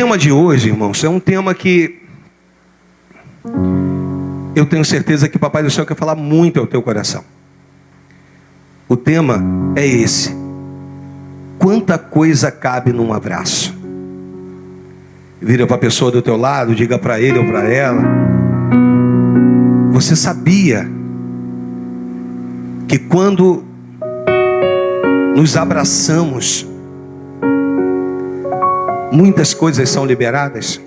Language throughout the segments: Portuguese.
tema de hoje, irmãos, é um tema que eu tenho certeza que Papai do Céu quer falar muito ao teu coração. O tema é esse: quanta coisa cabe num abraço. Vira para a pessoa do teu lado, diga para ele ou para ela: você sabia que quando nos abraçamos, muitas coisas são liberadas?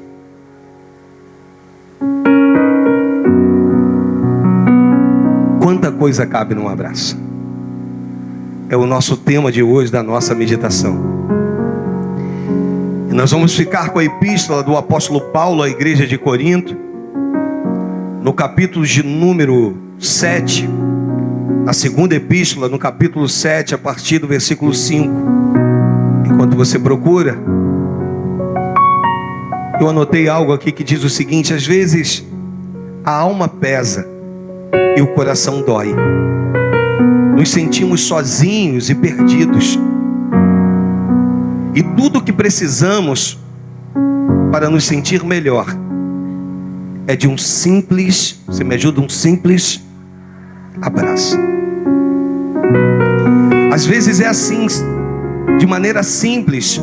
Quanta coisa cabe num abraço? É o nosso tema de hoje, da nossa meditação. E nós vamos ficar com a epístola do apóstolo Paulo à igreja de Corinto, no capítulo de número 7, a segunda epístola, no capítulo 7, a partir do versículo 5. Enquanto você procura, eu anotei algo aqui que diz o seguinte: às vezes a alma pesa e o coração dói. Nos sentimos sozinhos e perdidos. E tudo o que precisamos para nos sentir melhor é de um simples, você me ajuda, um simples abraço. Às vezes é assim, de maneira simples,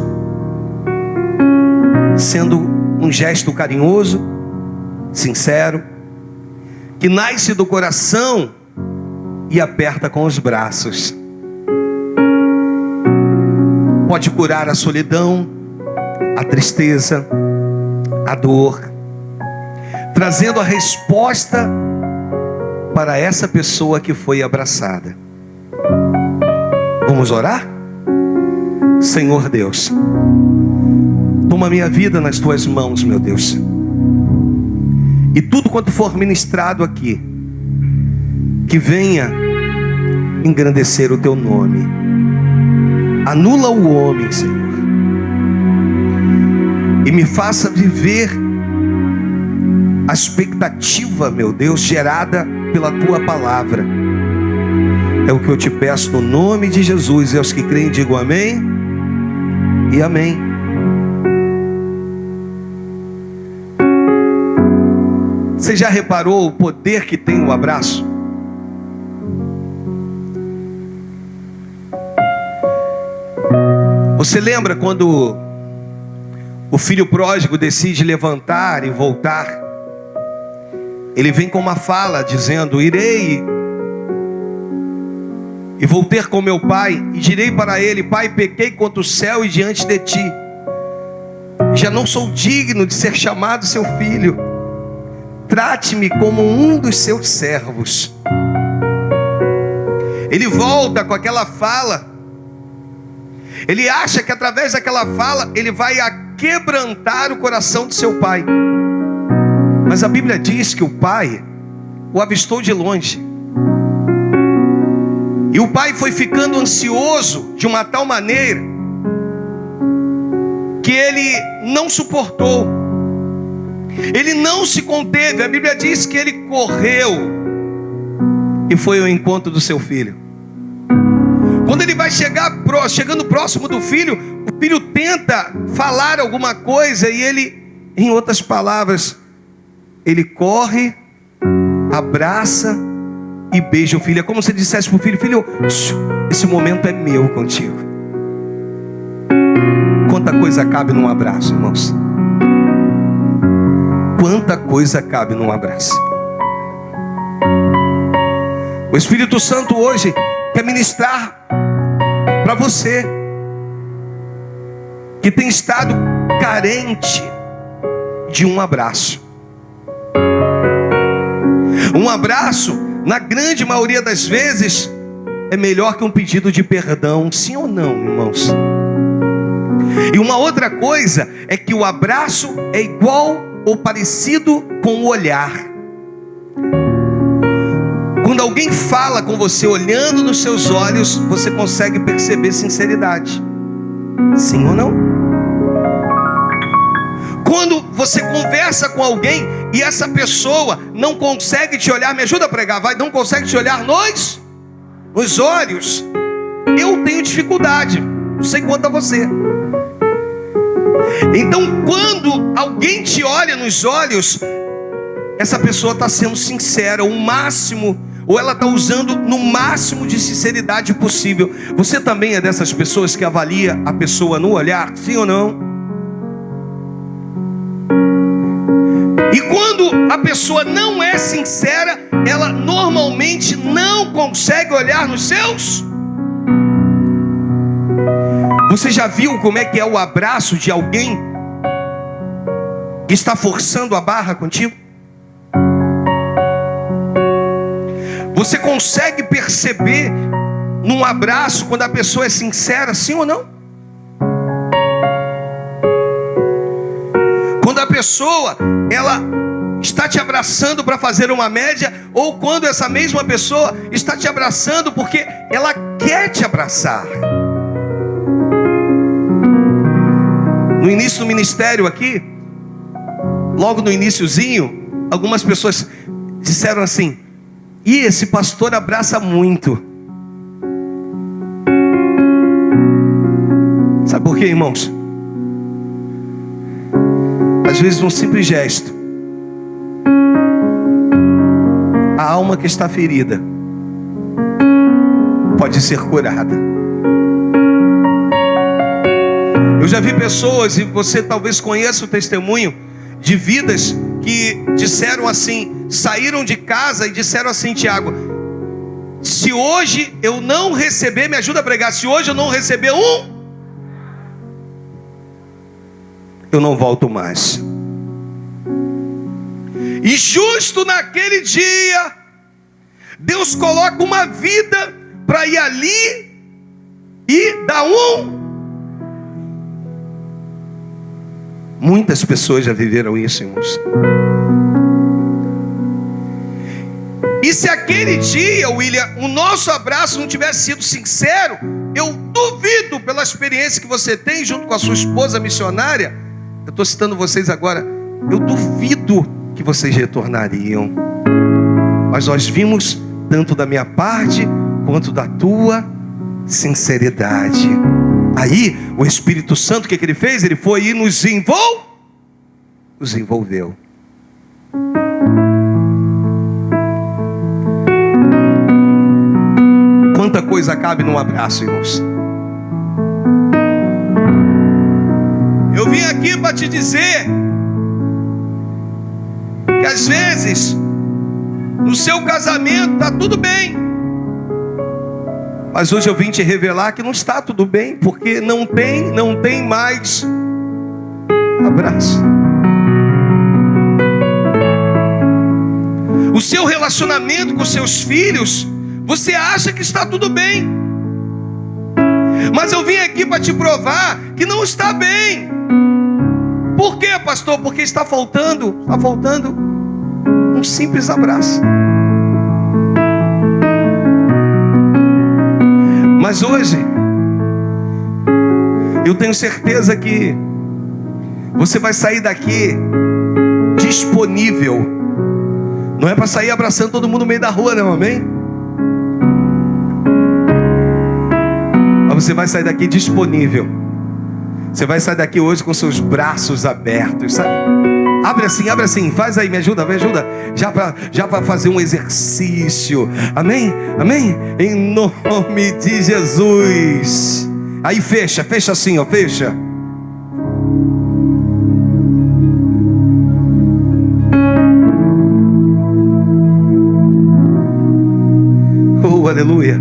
sendo um gesto carinhoso, sincero, que nasce do coração e aperta com os braços. Pode curar a solidão, a tristeza, a dor, trazendo a resposta para essa pessoa que foi abraçada. Vamos orar? Senhor Deus, toma minha vida nas tuas mãos, meu Deus. E tudo quanto for ministrado aqui, que venha engrandecer o teu nome. Anula o homem, Senhor, e me faça viver a expectativa, meu Deus, gerada pela tua palavra. É o que eu te peço no nome de Jesus. E aos que creem digam amém e amém. Você já reparou o poder que tem o abraço? Você lembra quando o filho pródigo decide levantar e voltar? Ele vem com uma fala dizendo: irei e vou ter com meu pai, e direi para ele: Pai, pequei contra o céu e diante de ti, já não sou digno de ser chamado seu filho, trate-me como um dos seus servos. Ele volta com aquela fala. Ele acha que através daquela fala ele vai quebrantar o coração do seu pai. Mas a Bíblia diz que o pai o avistou de longe. E o pai foi ficando ansioso de uma tal maneira que ele não suportou. Ele não se conteve. A Bíblia diz que ele correu e foi ao encontro do seu filho. Quando ele vai chegando próximo do filho, o filho tenta falar alguma coisa e ele, em outras palavras, ele corre, abraça e beija o filho. É como se ele dissesse para o filho: filho, esse momento é meu contigo. Quanta coisa cabe num abraço, irmãos. Quanta coisa cabe num abraço. O Espírito Santo hoje quer ministrar para você que tem estado carente de um abraço. Um abraço, na grande maioria das vezes, é melhor que um pedido de perdão. Sim ou não, irmãos? E uma outra coisa é que o abraço é igual ou parecido com o olhar. Quando alguém fala com você olhando nos seus olhos, você consegue perceber sinceridade. Sim ou não? Quando você conversa com alguém e essa pessoa não consegue te olhar, me ajuda a pregar, vai, não consegue te olhar nos olhos. Eu tenho dificuldade, não sei quanto a você. Então, quando alguém te olha nos olhos, essa pessoa está sendo sincera, o máximo, ou ela está usando no máximo de sinceridade possível. Você também é dessas pessoas que avalia a pessoa no olhar, sim ou não? E quando a pessoa não é sincera, ela normalmente não consegue olhar nos seus. Você já viu como é que é o abraço de alguém que está forçando a barra contigo? Você consegue perceber num abraço quando a pessoa é sincera, sim ou não? Quando a pessoa, ela está te abraçando para fazer uma média, ou quando essa mesma pessoa está te abraçando porque ela quer te abraçar. No início do ministério aqui, logo no iniciozinho, algumas pessoas disseram assim: e esse pastor abraça muito. Sabe por quê, irmãos? Às vezes um simples gesto, a alma que está ferida pode ser curada. Eu já vi pessoas, e você talvez conheça o testemunho de vidas que disseram assim, saíram de casa e disseram assim: Tiago, se hoje eu não receber, me ajuda a pregar, se hoje eu não receber eu não volto mais. E justo naquele dia, Deus coloca uma vida para ir ali e dar Muitas pessoas já viveram isso, irmãos. E se aquele dia, William, o nosso abraço não tivesse sido sincero, eu duvido, pela experiência que você tem junto com a sua esposa missionária, eu estou citando vocês agora, eu duvido que vocês retornariam. Mas nós vimos tanto da minha parte quanto da tua sinceridade. Aí o Espírito Santo, o que ele fez? Ele foi e nos envolveu. Quanta coisa cabe num abraço, irmãos. Eu vim aqui para te dizer que às vezes no seu casamento está tudo bem, mas hoje eu vim te revelar que não está tudo bem, porque não tem mais abraço. O seu relacionamento com seus filhos, você acha que está tudo bem, mas eu vim aqui para te provar que não está bem. Por quê, pastor? Porque está faltando um simples abraço. Mas hoje eu tenho certeza que você vai sair daqui disponível. Não é para sair abraçando todo mundo no meio da rua, não, amém? Mas você vai sair daqui disponível. Você vai sair daqui hoje com seus braços abertos, sabe? Abre assim, faz aí, me ajuda. Já para fazer um exercício. Amém? Em nome de Jesus. Aí fecha assim, ó, fecha. Oh, aleluia.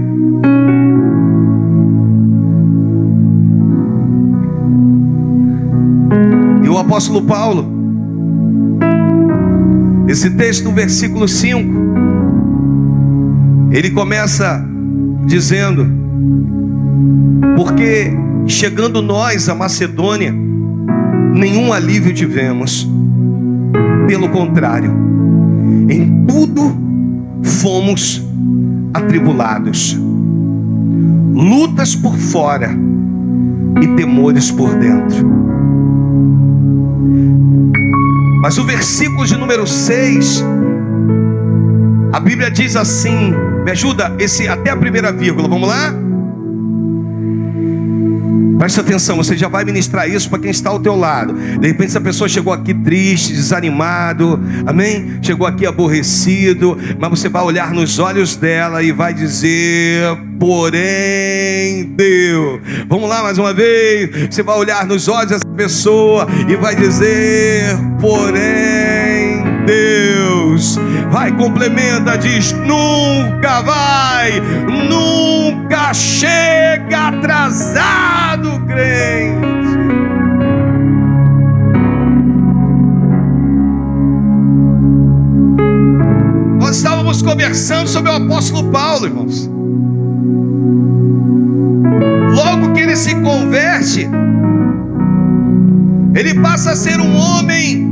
E o apóstolo Paulo, esse texto no versículo 5, ele começa dizendo: porque chegando nós à Macedônia, nenhum alívio tivemos, pelo contrário, em tudo fomos atribulados, lutas por fora e temores por dentro. Mas o versículo de número 6, a Bíblia diz assim, me ajuda, até a primeira vírgula, vamos lá? Presta atenção, você já vai ministrar isso para quem está ao teu lado. De repente essa pessoa chegou aqui triste, desanimado, amém? Chegou aqui aborrecido, mas você vai olhar nos olhos dela e vai dizer: porém Deus. Vamos lá mais uma vez. Você vai olhar nos olhos dessa pessoa e vai dizer: porém Deus. Vai, complementa, diz: nunca chega atrasado, crente. Nós estávamos conversando sobre o apóstolo Paulo, irmãos. Logo que ele se converte, ele passa a ser um homem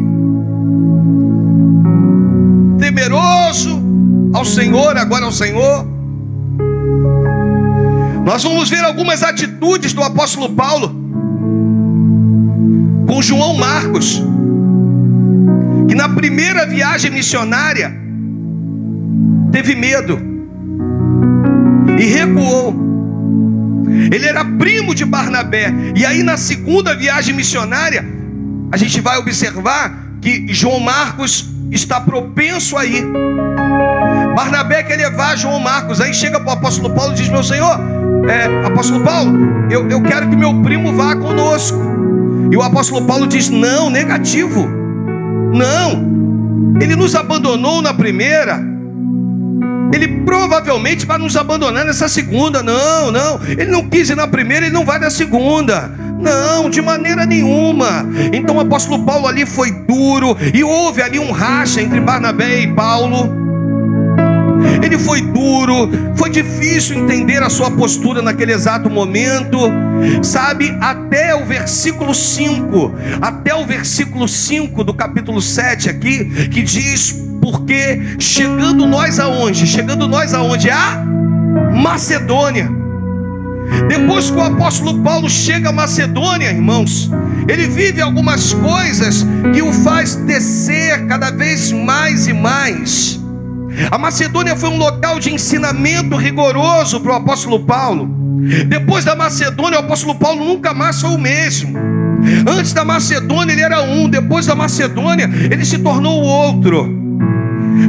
temeroso ao Senhor, agora ao Senhor. Nós vamos ver algumas atitudes do apóstolo Paulo com João Marcos, que na primeira viagem missionária teve medo e recuou. Ele era primo de Barnabé. E aí na segunda viagem missionária, a gente vai observar que João Marcos está propenso a ir. Barnabé quer levar João Marcos. Aí chega para o apóstolo Paulo e diz: meu senhor, apóstolo Paulo, eu quero que meu primo vá conosco. E o apóstolo Paulo diz: não, negativo. Não, ele nos abandonou na primeira, ele provavelmente vai nos abandonar nessa segunda. Não, ele não quis ir na primeira, ele não vai na segunda. Não, de maneira nenhuma. Então o apóstolo Paulo ali foi duro, e houve ali um racha entre Barnabé e Paulo. Ele foi duro, foi difícil entender a sua postura naquele exato momento, sabe, até o versículo 5 do capítulo 7 aqui, que diz: porque chegando nós aonde? A Macedônia. Depois que o apóstolo Paulo chega a Macedônia, irmãos, ele vive algumas coisas que o faz descer cada vez mais e mais. A Macedônia foi um local de ensinamento rigoroso para o apóstolo Paulo. Depois da Macedônia, o apóstolo Paulo nunca mais foi o mesmo. Antes da Macedônia ele era um, depois da Macedônia ele se tornou o outro.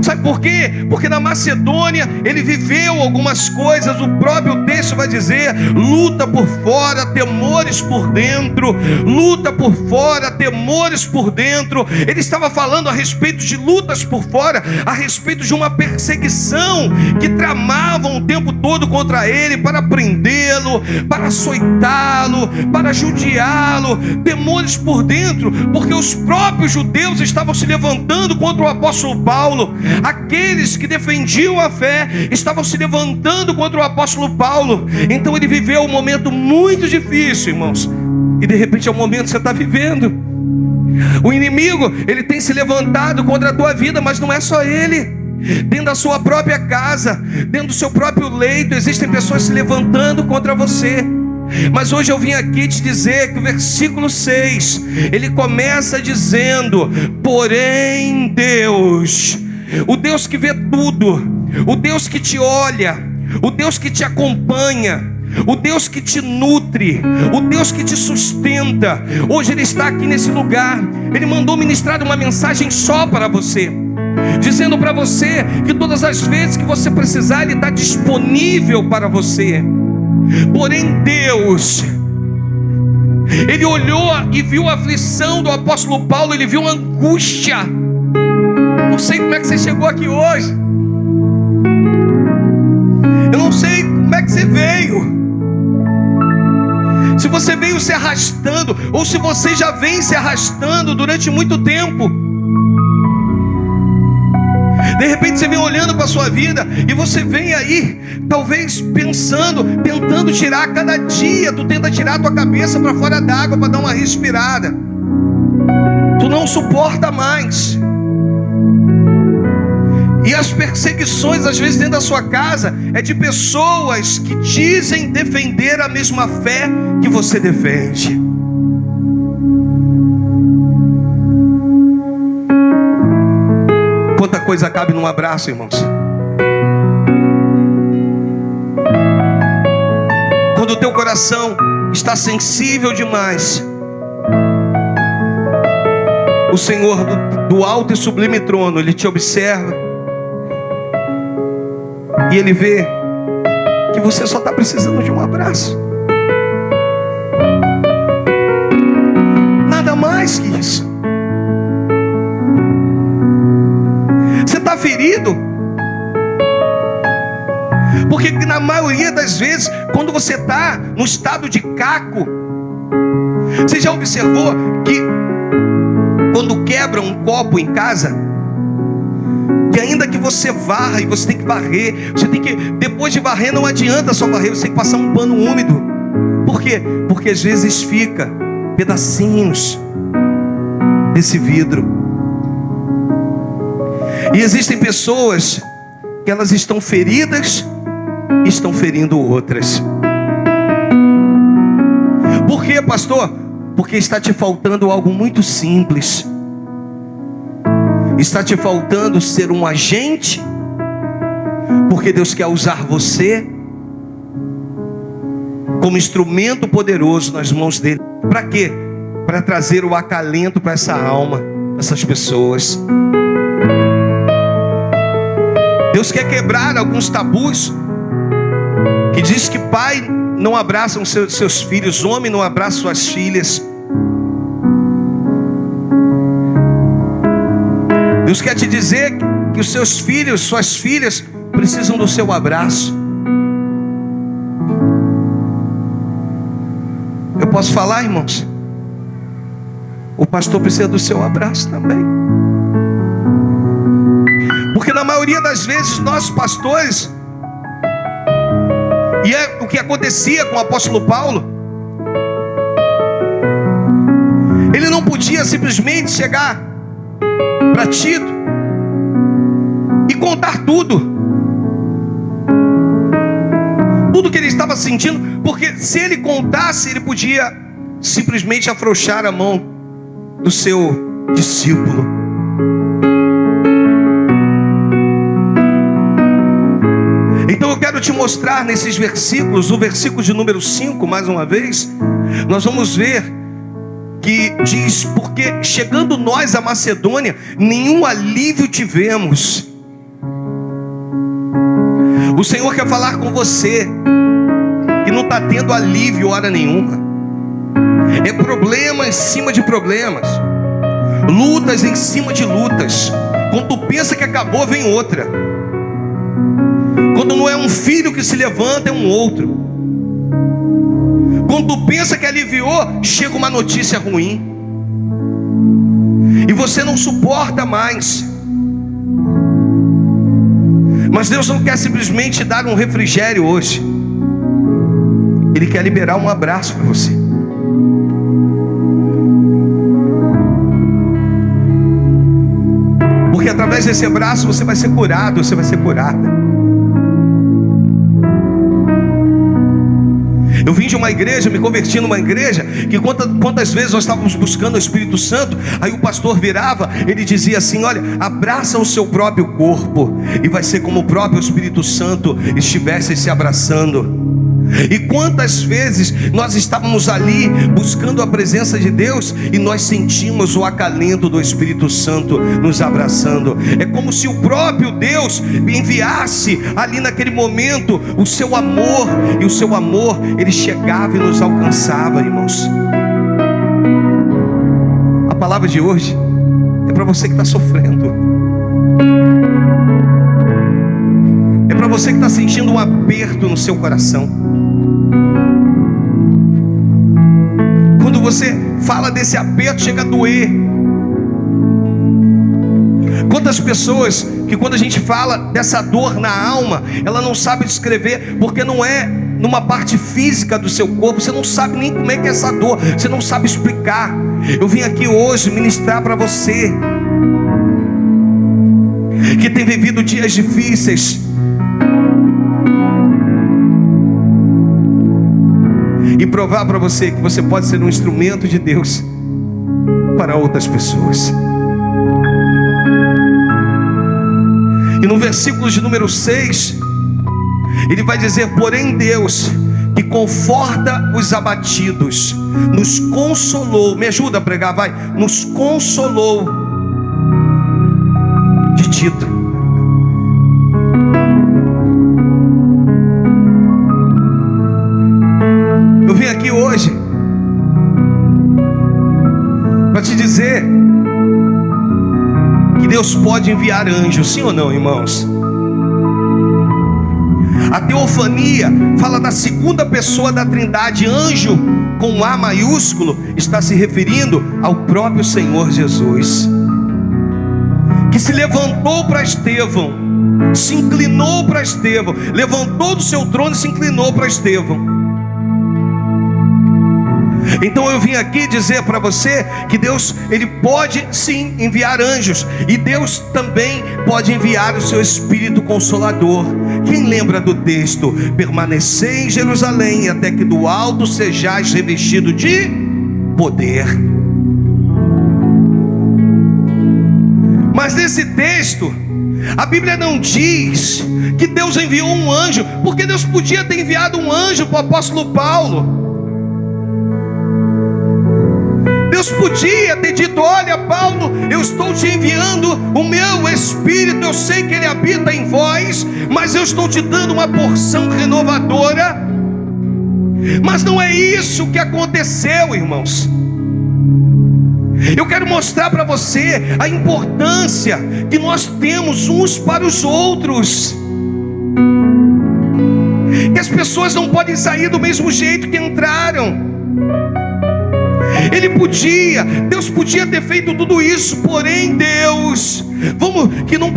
Sabe por quê? Porque na Macedônia ele viveu algumas coisas. O próprio texto vai dizer: luta por fora, temores por dentro. Luta por fora, temores por dentro. Ele estava falando a respeito de lutas por fora, a respeito de uma perseguição que tramavam o tempo todo contra ele, para prendê-lo, para açoitá-lo, para judiá-lo. Temores por dentro, porque os próprios judeus estavam se levantando contra o apóstolo Paulo. Aqueles que defendiam a fé estavam se levantando contra o apóstolo Paulo. Então ele viveu um momento muito difícil, irmãos. E de repente é o momento que você está vivendo. O inimigo, ele tem se levantado contra a tua vida, mas não é só ele. Dentro da sua própria casa, dentro do seu próprio leito, existem pessoas se levantando contra você. Mas hoje eu vim aqui te dizer que o versículo 6, ele começa dizendo: porém Deus, o Deus que vê tudo, o Deus que te olha, o Deus que te acompanha, o Deus que te nutre, o Deus que te sustenta, hoje Ele está aqui nesse lugar. Ele mandou ministrar uma mensagem só para você, dizendo para você que todas as vezes que você precisar, Ele está disponível para você. Porém Deus, Ele olhou e viu a aflição do apóstolo Paulo, Ele viu a angústia. Não sei como é que você chegou aqui hoje, eu não sei como é que você veio, se você veio se arrastando, ou se você já vem se arrastando durante muito tempo. De repente você vem olhando para a sua vida, e você vem aí, talvez pensando, tentando tirar cada dia, tu tenta tirar a tua cabeça para fora d'água para dar uma respirada. Tu não suporta mais. E as perseguições, às vezes dentro da sua casa, é de pessoas que dizem defender a mesma fé que você defende. Quanta coisa cabe num abraço, irmãos. Quando o teu coração está sensível demais, o Senhor do alto e sublime trono, Ele te observa e Ele vê que você só está precisando de um abraço. Nada mais que isso. Você está ferido? Porque na maioria das vezes, quando você está no estado de caco, você já observou que quando quebra um copo em casa, que ainda que você varra e você tem que varrer, depois de varrer não adianta só varrer, você tem que passar um pano úmido. Por quê? Porque às vezes fica pedacinhos desse vidro. E existem pessoas que elas estão feridas e estão ferindo outras. Por quê, pastor? Porque está te faltando algo muito simples. Está te faltando ser um agente, porque Deus quer usar você como instrumento poderoso nas mãos dele. Para quê? Para trazer o acalento para essa alma, essas pessoas. Deus quer quebrar alguns tabus que diz que pai não abraça os seus filhos, homem não abraça suas filhas. Deus quer te dizer que os seus filhos, suas filhas precisam do seu abraço. Eu posso falar, irmãos? O pastor precisa do seu abraço também. Porque na maioria das vezes nós pastores, e é o que acontecia com o apóstolo Paulo, ele não podia simplesmente chegar para Tito e contar tudo que ele estava sentindo, porque se ele contasse, ele podia simplesmente afrouxar a mão do seu discípulo. Então eu quero te mostrar nesses versículos, o versículo de número 5, mais uma vez, nós vamos ver que diz: porque chegando nós à Macedônia, nenhum alívio tivemos. O Senhor quer falar com você que não está tendo alívio hora nenhuma. É problema em cima de problemas, lutas em cima de lutas. Quando tu pensa que acabou, vem outra. Quando não é um filho que se levanta, é um outro. Quando tu pensa que aliviou, chega uma notícia ruim e você não suporta mais. Mas Deus não quer simplesmente dar um refrigério hoje. Ele quer liberar um abraço para você. Porque através desse abraço você vai ser curado, você vai ser curada. Eu vim de uma igreja, me converti numa igreja que quantas vezes nós estávamos buscando o Espírito Santo, aí o pastor virava, ele dizia assim: olha, abraça o seu próprio corpo, e vai ser como o próprio Espírito Santo estivesse se abraçando. E quantas vezes nós estávamos ali buscando a presença de Deus e nós sentimos o acalento do Espírito Santo nos abraçando. É como se o próprio Deus enviasse ali naquele momento o seu amor, e o seu amor, ele chegava e nos alcançava, irmãos. A palavra de hoje é para você que está sofrendo, é para você que está sentindo um aperto no seu coração. Quando você fala desse aperto, chega a doer. Quantas pessoas que quando a gente fala dessa dor na alma, ela não sabe descrever, porque não é numa parte física do seu corpo. Você não sabe nem como é que é essa dor, você não sabe explicar. Eu vim aqui hoje ministrar para você que tem vivido dias difíceis, e provar para você que você pode ser um instrumento de Deus para outras pessoas. E no versículo de número 6, ele vai dizer: porém Deus, que conforta os abatidos, nos consolou. Me ajuda a pregar, vai. Nos consolou de Tito. Eu vim aqui hoje para te dizer que Deus pode enviar anjos, sim ou não, irmãos? A teofania fala da segunda pessoa da Trindade. Anjo com A maiúsculo está se referindo ao próprio Senhor Jesus, que se levantou para Estevão, se inclinou para Estevão, levantou do seu trono e se inclinou para Estevão. Então eu vim aqui dizer para você que Deus, Ele pode sim enviar anjos, e Deus também pode enviar o seu Espírito Consolador. Quem lembra do texto? Permanecei em Jerusalém até que do alto sejais revestido de poder. Mas nesse texto a Bíblia não diz que Deus enviou um anjo, porque Deus podia ter enviado um anjo para o apóstolo Paulo. Deus podia ter dito: olha, Paulo, eu estou te enviando o meu Espírito, eu sei que ele habita em vós, mas eu estou te dando uma porção renovadora. Mas não é isso que aconteceu, irmãos. Eu quero mostrar para você a importância que nós temos uns para os outros, que as pessoas não podem sair do mesmo jeito que entraram. Deus podia ter feito tudo isso, porém Deus,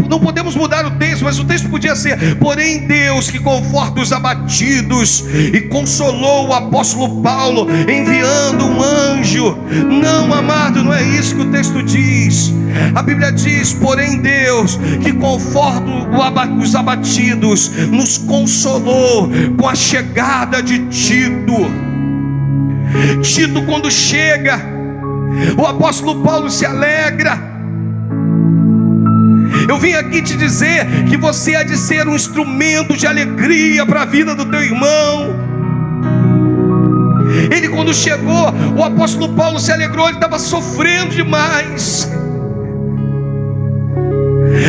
não podemos mudar o texto, mas o texto podia ser: porém Deus, que conforta os abatidos, e consolou o apóstolo Paulo, enviando um anjo. Não, amado, não é isso que o texto diz. A Bíblia diz: porém Deus, que conforta os abatidos, nos consolou com a chegada de Tito. Tito, quando chega, o apóstolo Paulo se alegra. Eu vim aqui te dizer que você há de ser um instrumento de alegria para a vida do teu irmão. Ele, quando chegou, o apóstolo Paulo se alegrou. Ele estava sofrendo demais.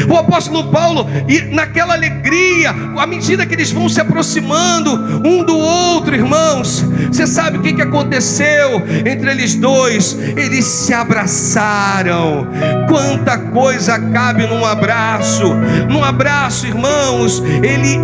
O apóstolo Paulo, e naquela alegria, à medida que eles vão se aproximando um do outro, irmãos, você sabe o que aconteceu entre eles dois? Eles se abraçaram. Quanta coisa cabe num abraço. Num abraço, irmãos, ele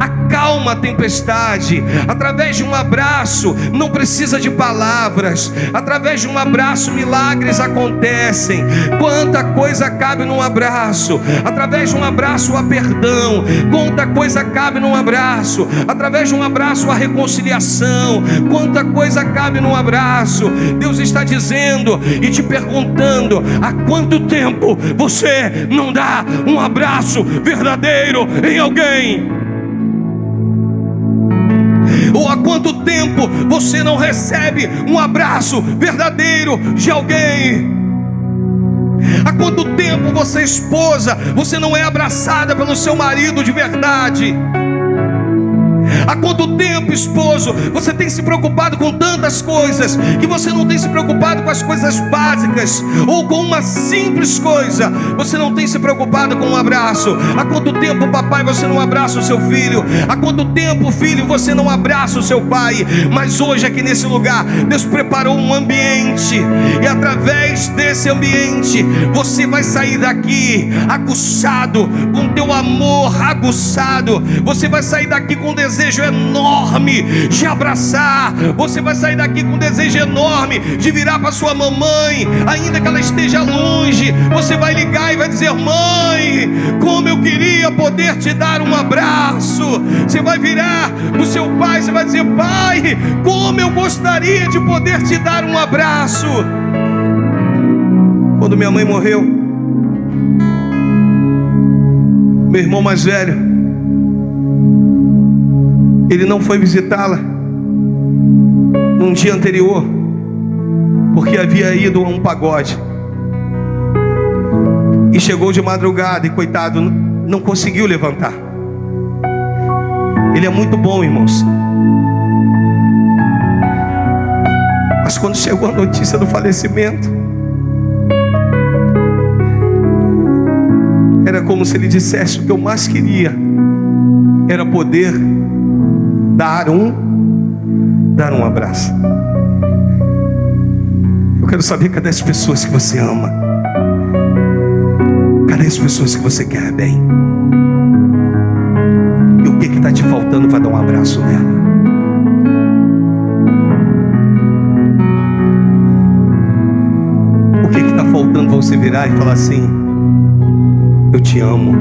acalma a tempestade. Através de um abraço, não precisa de palavras. Através de um abraço, milagres acontecem. Quanta coisa cabe num abraço. Através de um abraço, há perdão. Quanta coisa cabe num abraço. Através de um abraço, há reconciliação. Quanta coisa cabe num abraço. Deus está dizendo e te perguntando: há quanto tempo você não dá um abraço verdadeiro em alguém? Ou há quanto tempo você não recebe um abraço verdadeiro de alguém? Há quanto tempo você, esposa, você não é abraçada pelo seu marido de verdade? Há quanto tempo, esposo, você tem se preocupado com tantas coisas que você não tem se preocupado com as coisas básicas, ou com uma simples coisa você não tem se preocupado com um abraço? Há quanto tempo, papai, você não abraça o seu filho? Há quanto tempo, filho, você não abraça o seu pai? Mas hoje aqui nesse lugar Deus preparou um ambiente, e através desse ambiente você vai sair daqui aguçado, com teu amor aguçado. Você vai sair daqui com desejo enorme de abraçar. Você vai sair daqui com um desejo enorme de virar para sua mamãe, ainda que ela esteja longe. Você vai ligar e vai dizer: mãe, como eu queria poder te dar um abraço. Você vai virar para o seu pai, você vai dizer: pai, como eu gostaria de poder te dar um abraço. Quando minha mãe morreu, meu irmão mais velho, ele não foi visitá-la num dia anterior, porque havia ido a um pagode, e chegou de madrugada, e coitado, não conseguiu levantar. Ele é muito bom, irmãos. Mas quando chegou a notícia do falecimento, era como se ele dissesse: o que eu mais queria era poder dar um abraço. Eu quero saber, cadê as pessoas que você ama? Cadê as pessoas que você quer bem? E o que está te faltando para dar um abraço nela? O que está faltando para você virar e falar assim: eu te amo?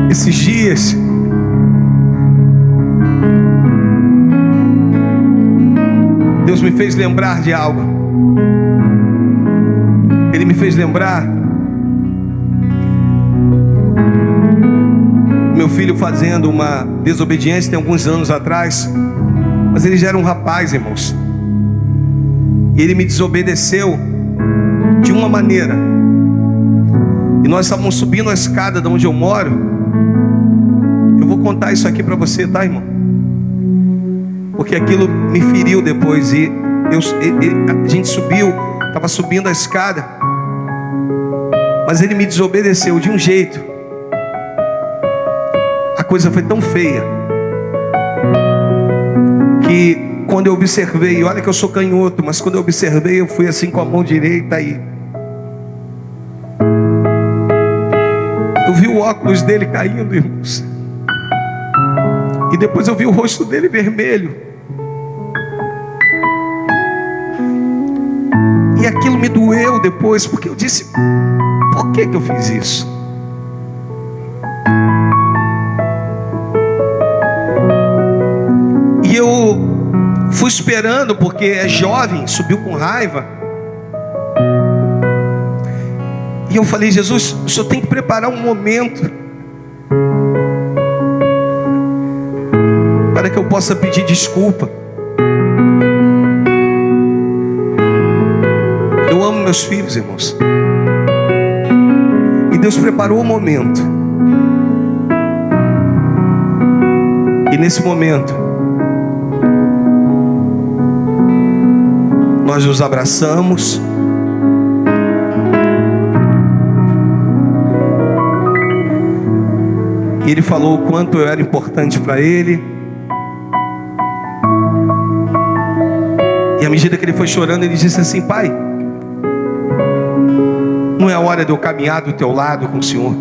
Esses dias Deus me fez lembrar de algo. Ele me fez lembrar meu filho fazendo uma desobediência tem alguns anos atrás. Mas ele já era um rapaz, irmãos. E ele me desobedeceu de uma maneira. E nós estávamos subindo a escada de onde eu moro. Eu vou contar isso aqui para você, tá, irmão? Porque aquilo me feriu depois. E a gente subiu, estava subindo a escada, mas ele me desobedeceu de um jeito. A coisa foi tão feia que quando eu observei, olha que eu sou canhoto, mas quando eu observei, eu fui assim com a mão direita e eu vi o óculos dele caindo, irmãos. E depois eu vi o rosto dele vermelho. E aquilo me doeu depois, porque eu disse: por que eu fiz isso? E eu fui esperando, porque é jovem, subiu com raiva. E eu falei: Jesus, o Senhor tem que preparar um momento para que eu possa pedir desculpa. Eu amo meus filhos, irmãos. E Deus preparou o momento. E nesse momento nós nos abraçamos. E ele falou o quanto eu era importante para ele. E à medida que ele foi chorando, ele disse assim: pai, não é a hora de eu caminhar do teu lado com o Senhor?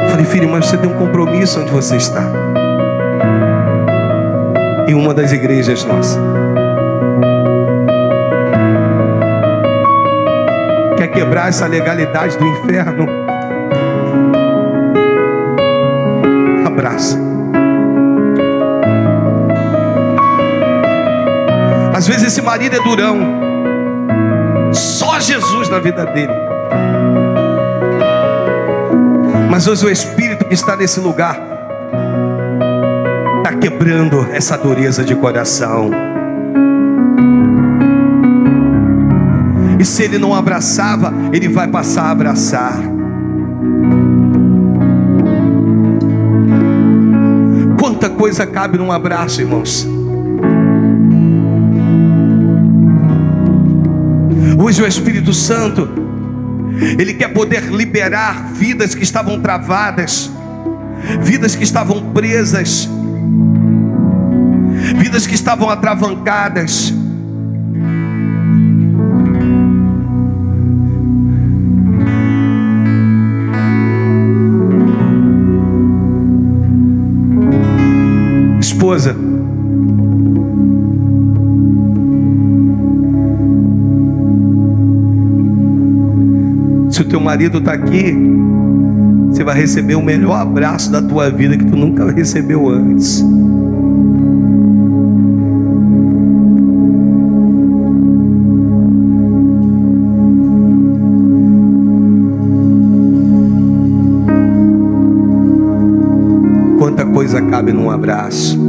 Eu falei: filho, mas você tem um compromisso onde você está, em uma das igrejas nossas. Quer quebrar essa legalidade do inferno? Abraça. Às vezes esse marido é durão, só Jesus na vida dele. Mas hoje o Espírito que está nesse lugar está quebrando essa dureza de coração. E se ele não abraçava, ele vai passar a abraçar. Quanta coisa cabe num abraço, irmãos. Hoje o Espírito Santo, ele quer poder liberar vidas que estavam travadas, vidas que estavam presas, vidas que estavam atravancadas. Esposa, se o teu marido está aqui, você vai receber o melhor abraço da tua vida que tu nunca recebeu antes. Quanta coisa cabe num abraço.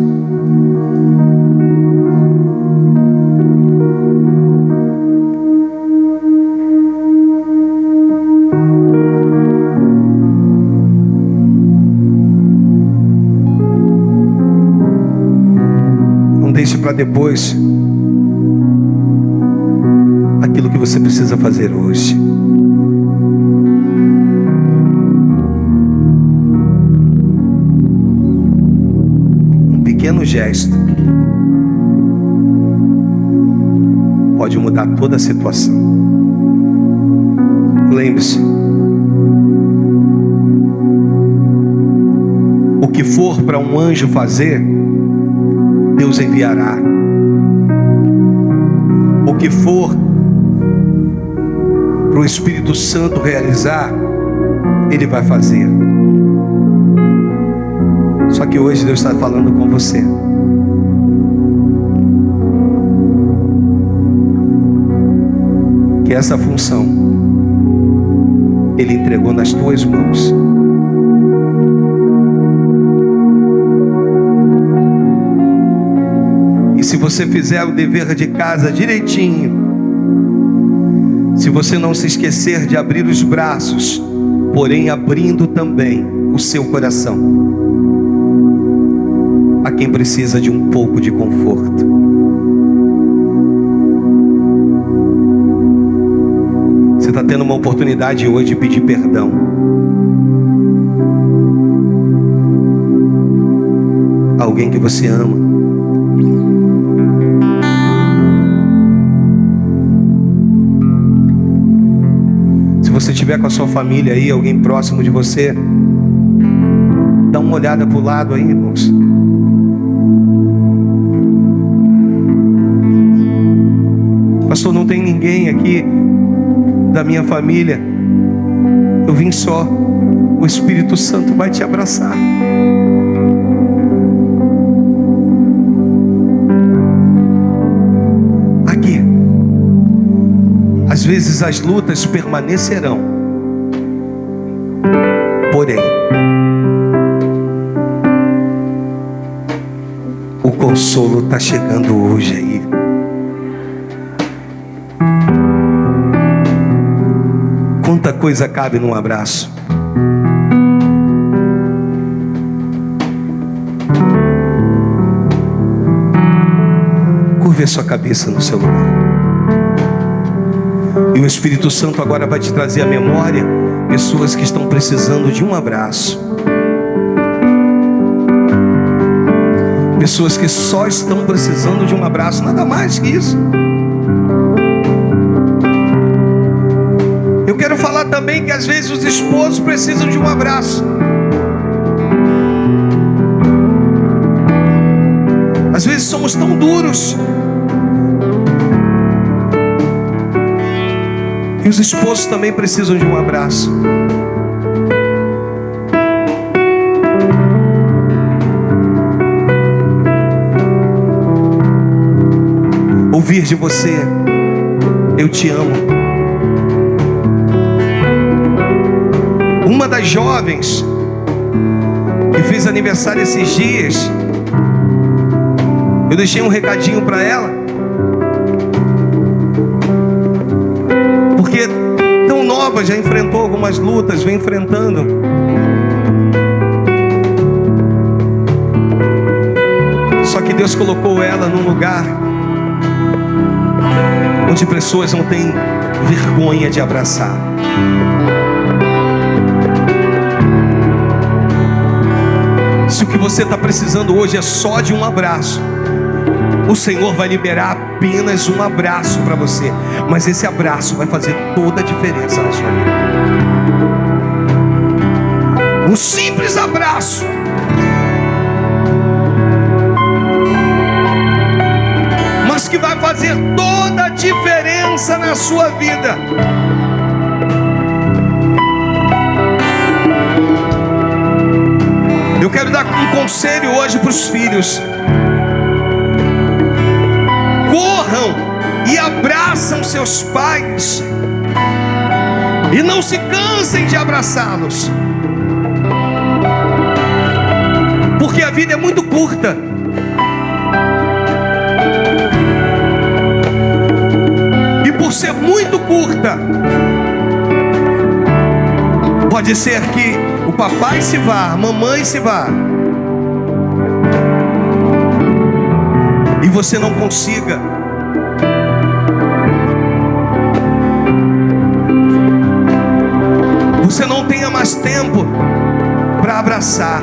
depois aquilo que você precisa fazer hoje. Um pequeno gesto pode mudar toda a situação. Lembre-se, o que for para um anjo fazer, Deus enviará. O que for para o Espírito Santo realizar, Ele vai fazer. Só que hoje Deus está falando com você. Que essa função Ele entregou nas tuas mãos. E se você fizer o dever de casa direitinho, se você não se esquecer de abrir os braços, porém abrindo também o seu coração a quem precisa de um pouco de conforto. Você está tendo uma oportunidade hoje de pedir perdão. Alguém que você ama. Se você estiver com a sua família aí, alguém próximo de você, dá uma olhada para o lado aí, irmãos. Pastor, não tem ninguém aqui da minha família. Eu vim só. O Espírito Santo vai te abraçar. Aqui. Às vezes as lutas permanecerão, porém o consolo está chegando hoje aí. Quanta coisa cabe num abraço. Curve a sua cabeça no seu lugar. E o Espírito Santo agora vai te trazer à memória pessoas que estão precisando de um abraço. Pessoas que só estão precisando de um abraço, nada mais que isso. Eu quero falar também que às vezes os esposos precisam de um abraço. Às vezes somos tão duros. E os esposos também precisam de um abraço. Ouvir de você: eu te amo. Uma das jovens que fez aniversário esses dias, eu deixei um recadinho para ela, porque tão nova, já enfrentou algumas lutas, vem enfrentando. Só que Deus colocou ela num lugar onde pessoas não têm vergonha de abraçar. Se o que você está precisando hoje é só de um abraço, o Senhor vai liberar apenas um abraço para você. Mas esse abraço vai fazer toda a diferença na sua vida. Um simples abraço. Mas que vai fazer toda a diferença na sua vida. Eu quero dar um conselho hoje para os filhos. Corram e abraçam seus pais. E não se cansem de abraçá-los. Porque a vida é muito curta. E por ser muito curta, pode ser que o papai se vá, a mamãe se vá, e você não consiga. Você não tenha mais tempo para abraçar.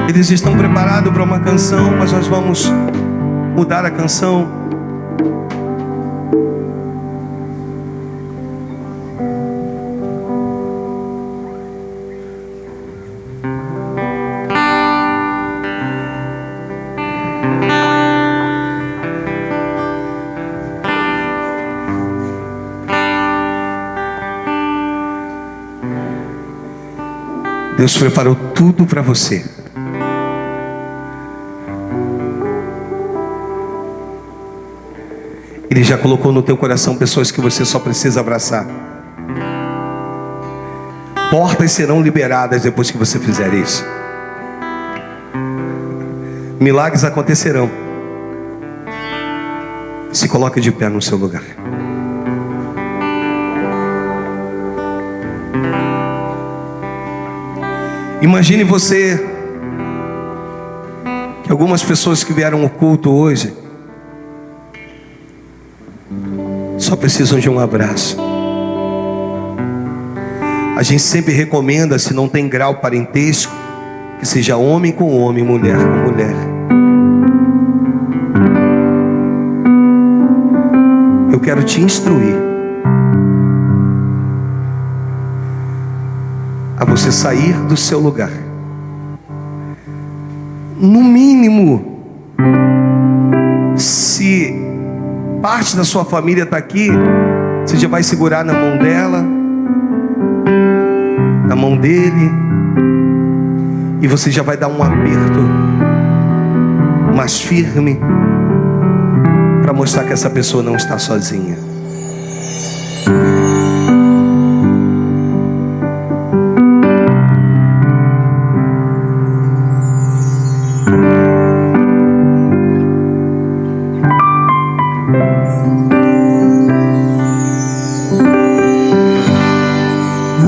Eles estão preparados para uma canção, mas nós vamos mudar a canção. Deus preparou tudo para você. Ele já colocou no teu coração pessoas que você só precisa abraçar. Portas serão liberadas depois que você fizer isso. Milagres acontecerão. Se coloque de pé no seu lugar. Imagine você que algumas pessoas que vieram ao culto hoje só precisam de um abraço. A gente sempre recomenda, se não tem grau parentesco, que seja homem com homem, mulher com mulher. Eu quero te instruir a você sair do seu lugar. No mínimo, se parte da sua família está aqui, você já vai segurar na mão dela, na mão dele, e você já vai dar um aperto mais firme para mostrar que essa pessoa não está sozinha.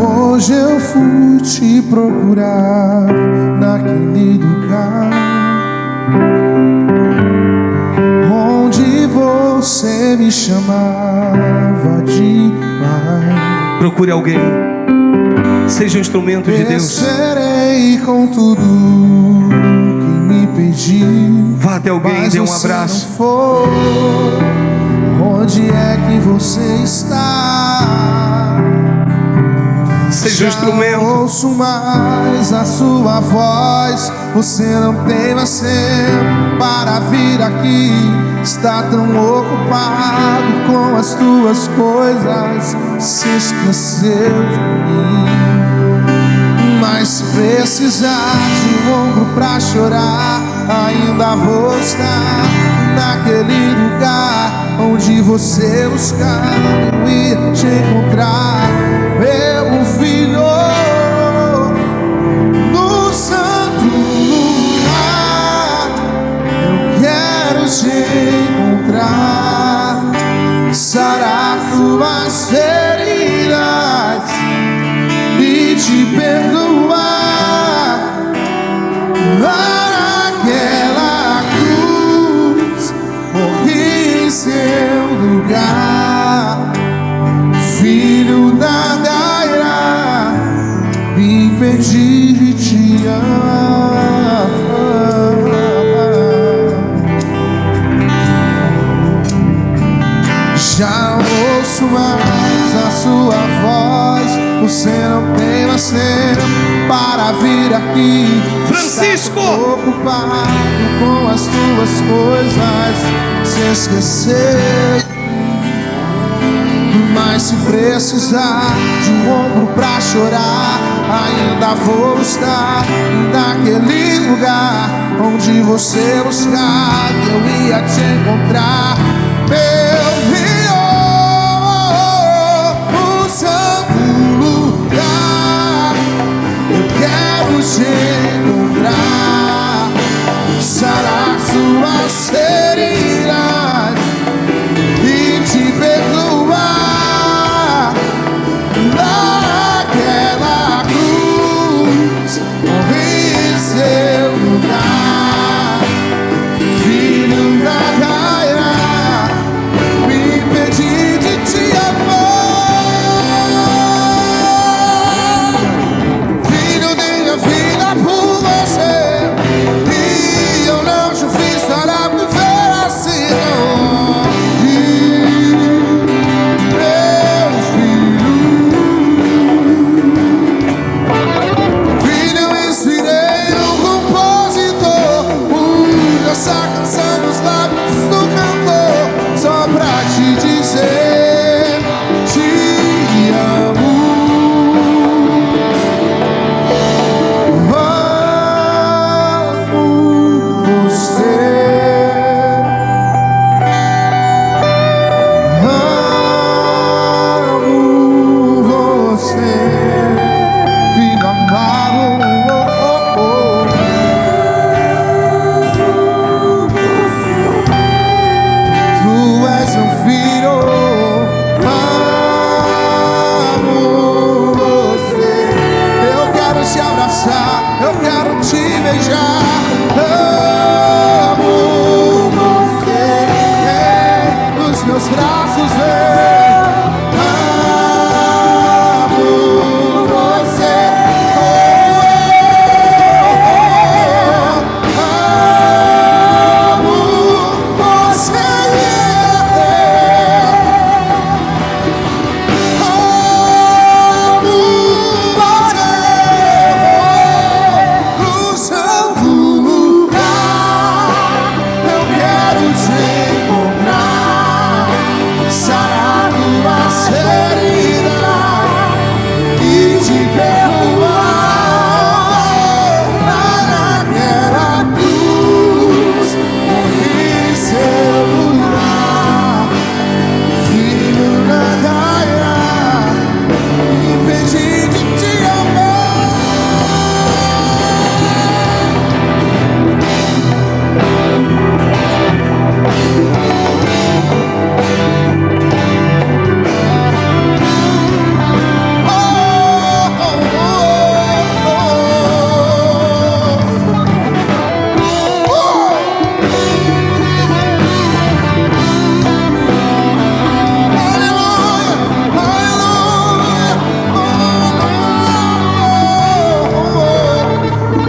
Hoje eu fui te procurar naquele lugar onde você me chamava de pai. Procure alguém, seja um instrumento de Deus. Serei com tudo que me pediu. Vá até alguém e dê um abraço. Não for, onde é que você está? Seja um instrumento. Não ouço mais a sua voz. Você não tem mais tempo para vir aqui. Está tão ocupado com as tuas coisas. Se esqueceu de mim. Mas se precisar de um ombro pra chorar, ainda vou estar naquele lugar onde você buscar. Eu ia te encontrar, meu filho, no santo lugar. Eu quero te encontrar, sarar tuas feridas e te perdoar. Naquela cruz morri em seu lugar. Filho da Daira, me impedir de te amar. Já não ouço mais a sua voz. Você não tem mais tempo para vir aqui. Francisco! Está ocupado com as tuas coisas. Se esquecer. Mas se precisar de um ombro pra chorar, ainda vou estar naquele lugar onde você buscar. Eu ia te encontrar, meu filho, no santo lugar. Eu quero te encontrar, sarar sua suas feridas e te perdoar. Naquela cruz morri em seu lugar. Filho da Gaia, me impedi de te amar. Filho, dei a vida por você e eu não te fiz para viver assim, não. Meu filho, eu inspirei um compositor, pus essa canção nos lábios do cantor, só pra te dizer te amo. Amo você. Amo você. Filho amado, tu és meu filho. Amo você. Eu quero te abraçar, eu quero te beijar. Amo você. Nos meus braços vem. Amo você. Amo você. Amo você. No santo lugar eu quero te encontrar, sarar tuas feridas e te perdoar. Naquela cruz morri em seu lugar. Filho da Gaia, me impedi de te amar.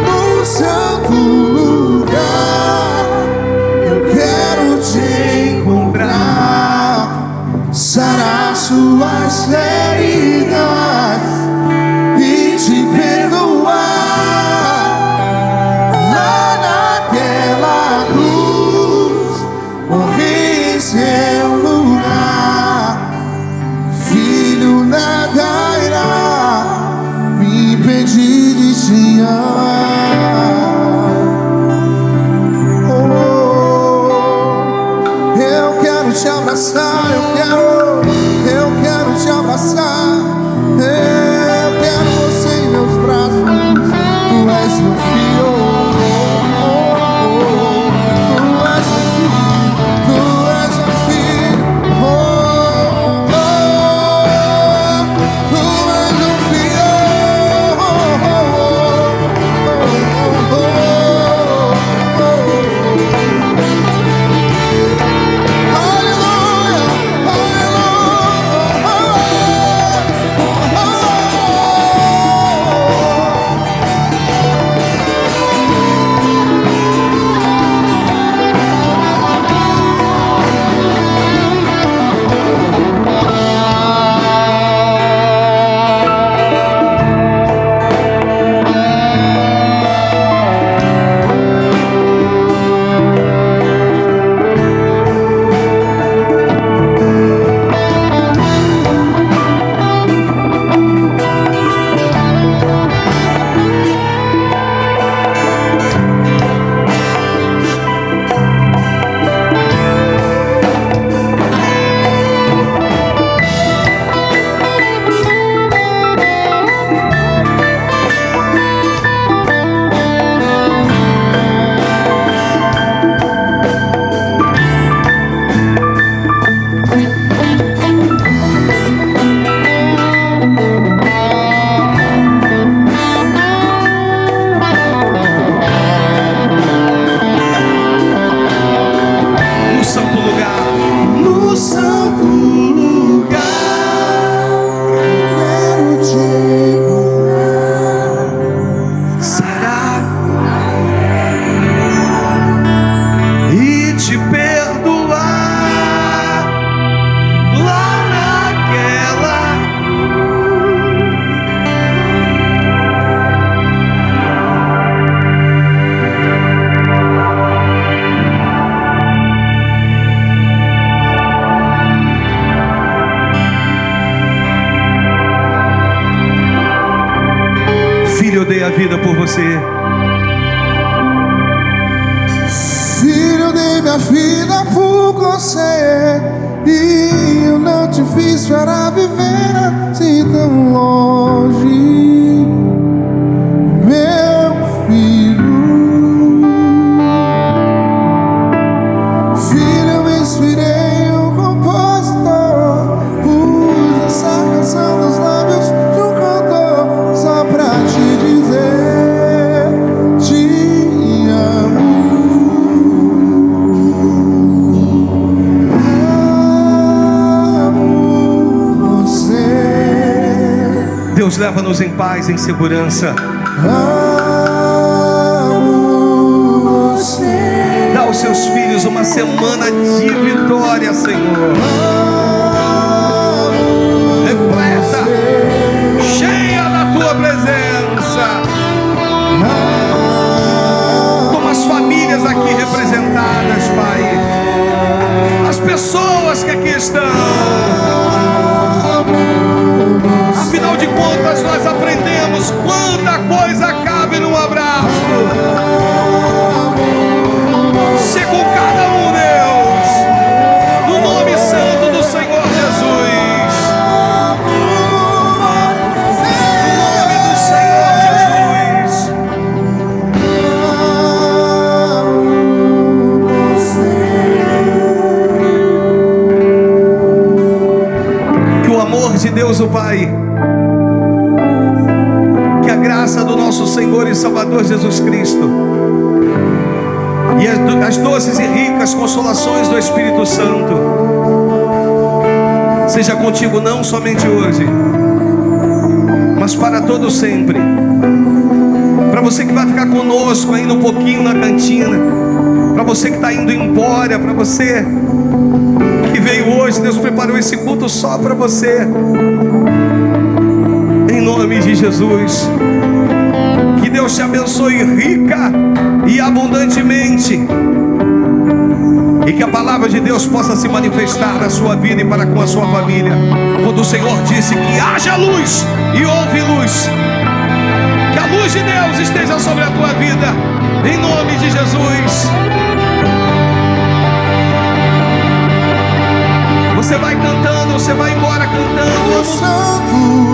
No santo lugar eu quero te encontrar, sarar suas feridas e te perdoar. Lá naquela cruz morri em seu lugar. Filho da Gaia, me impedi de te amar. Eu quero te abraçar, eu quero te abraçar. Eu quero você em meus braços. Tu és meu filho. Tu és meu filho. Tu és meu filho. Tu és meu filho. Aleluia, aleluia. lugar, no santo lugar. Quero te encontrar, Sarar e te perdoar lá naquela. Filho, eu dei a vida por você. filho, eu dei minha vida por você, e eu não te fiz esperar viver assim tão longe, meu filho. Filho, eu me inspirei um compositor, pus essa canção nos lábios de um cantor, só pra te dizer, te amo. Amo você. Deus, leva-nos em paz, em segurança. Amo você. Dá aos seus filhos uma semana de vitória, Senhor. Repleta, cheia da tua presença. Toma as famílias aqui representadas, Pai. As pessoas que aqui estão. Afinal de contas, nós aprendemos quanta coisa cabe num abraço. Se com cada um, Deus, no nome santo do Senhor Jesus. No nome do Senhor Jesus. Que o amor de Deus, o Pai, que a graça do nosso Senhor e Salvador Jesus Cristo e as doces e ricas consolações do Espírito Santo seja contigo não somente hoje, mas para todo sempre. Para você que vai ficar conosco ainda um pouquinho na cantina, para você que está indo embora, para você que veio hoje, Deus preparou esse culto só para você. Em nome de Jesus, que Deus te abençoe rica e abundantemente, e que a palavra de Deus possa se manifestar na sua vida e para com a sua família. Quando o Senhor disse que haja luz e houve luz, que a luz de Deus esteja sobre a tua vida, em nome de Jesus. Você vai cantando, você vai embora cantando. Santo